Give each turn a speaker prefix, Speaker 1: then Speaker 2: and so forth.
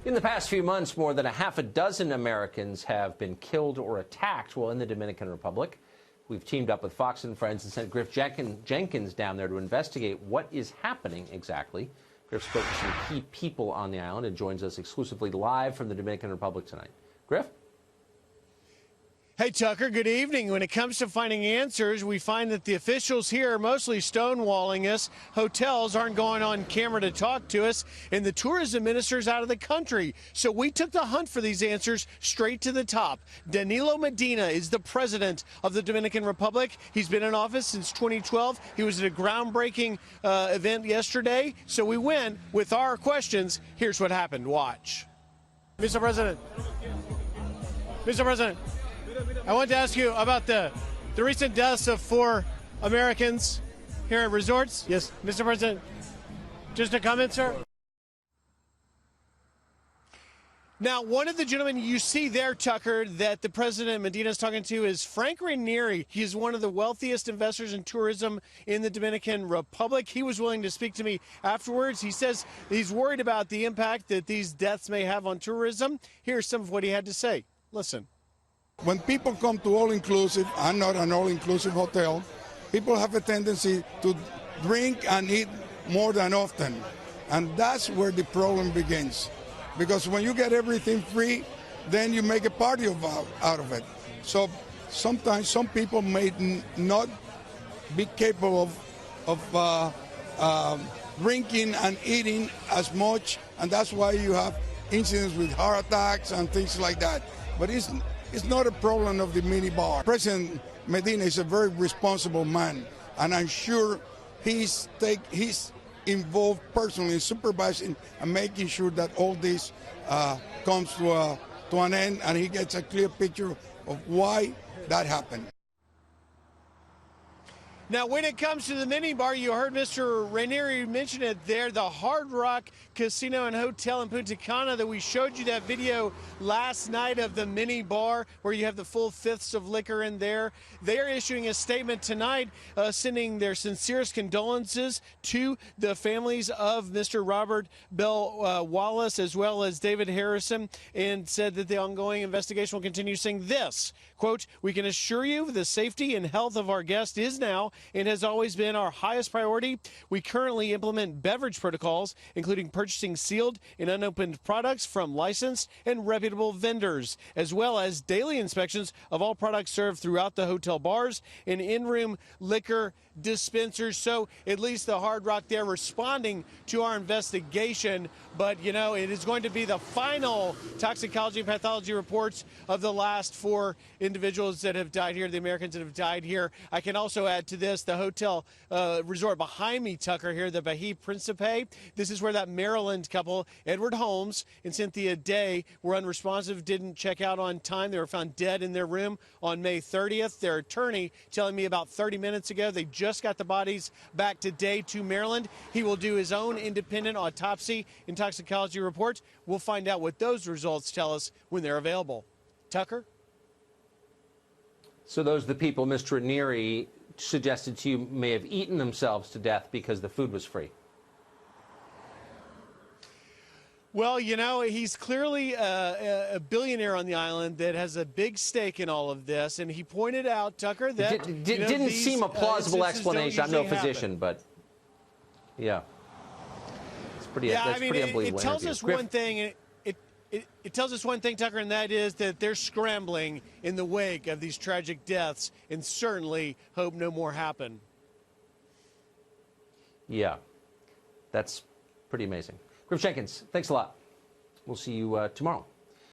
Speaker 1: In the past few months, more than a half a dozen Americans have been killed or attacked while in the Dominican Republic. We've teamed up with Fox and Friends and sent Griff Jenkins down there to investigate what is happening exactly. Griff spoke to some key people on the island and joins us exclusively live from the Dominican Republic tonight. Griff?
Speaker 2: Hey, Tucker, good evening. When it comes to finding answers, we find that the officials here are mostly stonewalling us. Hotels aren't going on camera to talk to us, and the tourism minister's out of the country. So we took the hunt for these answers straight to the top. Danilo Medina is the president of the Dominican Republic. He's been in office since 2012. He was at a groundbreaking event yesterday. So we went with our questions. Here's what happened. Watch. Mr. President. Mr. President. I want to ask you about the recent deaths of 4 Americans here at resorts. Yes, Mr. President. Just a comment, sir. Now, one of the gentlemen you see there, Tucker, that the President Medina is talking to is Frank Ranieri. He's one of the wealthiest investors in tourism in the Dominican Republic. He was willing to speak to me afterwards. He says he's worried about the impact that these deaths may have on tourism. Here's some of what he had to say. Listen.
Speaker 3: When people come to all-inclusive, I'm not an all-inclusive hotel, people have a tendency to drink and eat more than often. And that's where the problem begins. Because when you get everything free, then you make a party out of it. So sometimes some people may not be capable of drinking and eating as much, and that's why you have incidents with heart attacks and things like that. But it's not a problem of the minibar. President Medina is a very responsible man, and I'm sure he's involved personally in supervising and making sure that all this comes to an end, and he gets a clear picture of why that happened.
Speaker 2: Now, when it comes to the minibar, you heard Mr. Ranieri mention it there, the Hard Rock Casino and Hotel in Punta Cana that we showed you that video last night of the mini bar where you have the full fifths of liquor in there. They are issuing a statement tonight sending their sincerest condolences to the families of Mr. Robert Bell Wallace as well as David Harrison, and said that the ongoing investigation will continue, saying this, quote, "We can assure you the safety and health of our guests is now and has always been our highest priority. We currently implement beverage protocols, including purchasing sealed and unopened products from licensed and reputable vendors, as well as daily inspections of all products served throughout the hotel bars and in-room liquor dispensers." So at least the Hard Rock there responding to our investigation. But, you know, it is going to be the final toxicology and pathology reports of the last 4 individuals that have died here, the Americans that have died here. I can also add to this, the hotel resort behind me, Tucker, here, the Bahia Principe. This is where that Maryland couple, Edward Holmes and Cynthia Day, were unresponsive, didn't check out on time. They were found dead in their room on May 30th. Their attorney telling me about 30 minutes ago they just got the bodies back today to Maryland. He will do his own independent autopsy and toxicology reports. We'll find out what those results tell us when they're available. Tucker?
Speaker 1: So those are the people Mr. Ranieri suggested to you may have eaten themselves to death because the food was free.
Speaker 2: Well, you know, he's clearly a billionaire on the island that has a big stake in all of this, and he pointed out, Tucker, that
Speaker 1: didn't seem a plausible explanation. I'm no physician, but yeah, it's pretty.
Speaker 2: Yeah,
Speaker 1: that's
Speaker 2: I mean,
Speaker 1: pretty unbelievable.
Speaker 2: It tells us one thing. It tells us one thing, Tucker, and that is that they're scrambling in the wake of these tragic deaths, and certainly hope no more happen.
Speaker 1: Yeah, that's pretty amazing. Griff Jenkins, thanks a lot. We'll see you tomorrow.